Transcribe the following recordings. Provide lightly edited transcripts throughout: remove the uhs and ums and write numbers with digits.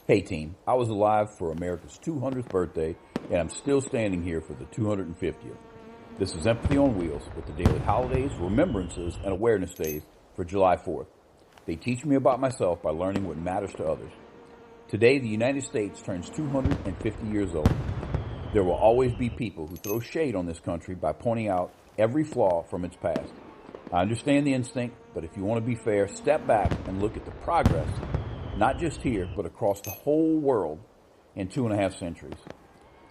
Hey team, I was alive for America's 200th birthday, and I'm still standing here for the 250th. This is Empathy on Wheels with the daily holidays, remembrances, and awareness days for July 4th. They teach me about myself by learning what matters to others. Today, the United States turns 250 years old. There will always be people who throw shade on this country by pointing out every flaw from its past. I understand the instinct, but if you want to be fair, step back and look at the progress, not just here, but across the whole world in 2.5 centuries.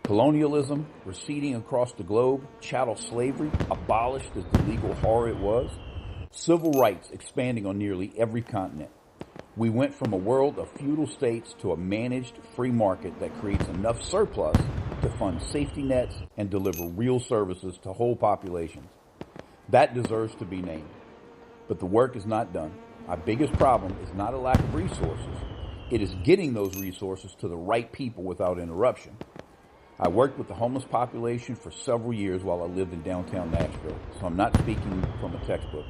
Colonialism receding across the globe, chattel slavery abolished as the legal horror it was, civil rights expanding on nearly every continent. We went from a world of feudal states to a managed free market that creates enough surplus to fund safety nets and deliver real services to whole populations. That deserves to be named. But the work is not done. Our biggest problem is not a lack of resources. It is getting those resources to the right people without interruption. I worked with the homeless population for several years while I lived in downtown Nashville, so I'm not speaking from a textbook.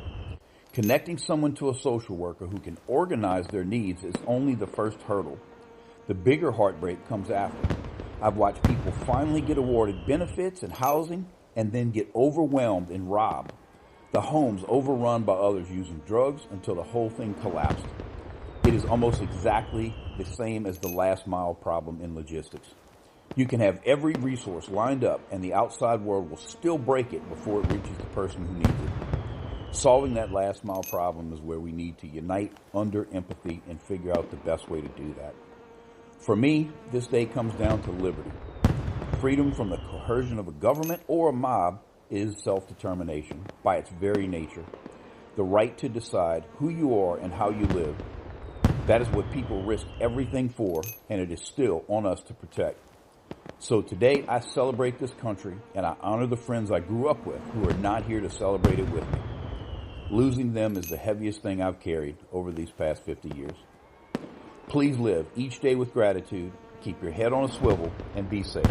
Connecting someone to a social worker who can organize their needs is only the first hurdle. The bigger heartbreak comes after. I've watched people finally get awarded benefits and housing and then get overwhelmed and robbed. The homes overrun by others using drugs until the whole thing collapsed. It is almost exactly the same as the last mile problem in logistics. You can have every resource lined up and the outside world will still break it before it reaches the person who needs it. Solving that last mile problem is where we need to unite under empathy and figure out the best way to do that. For me, this day comes down to liberty. Freedom from the coercion of a government or a mob is self-determination by its very nature. The right to decide who you are and how you live. That is what people risk everything for, and it is still on us to protect. So today I celebrate this country and I honor the friends I grew up with who are not here to celebrate it with me. Losing them is the heaviest thing I've carried over these past 50 years. Please live each day with gratitude, keep your head on a swivel, and be safe.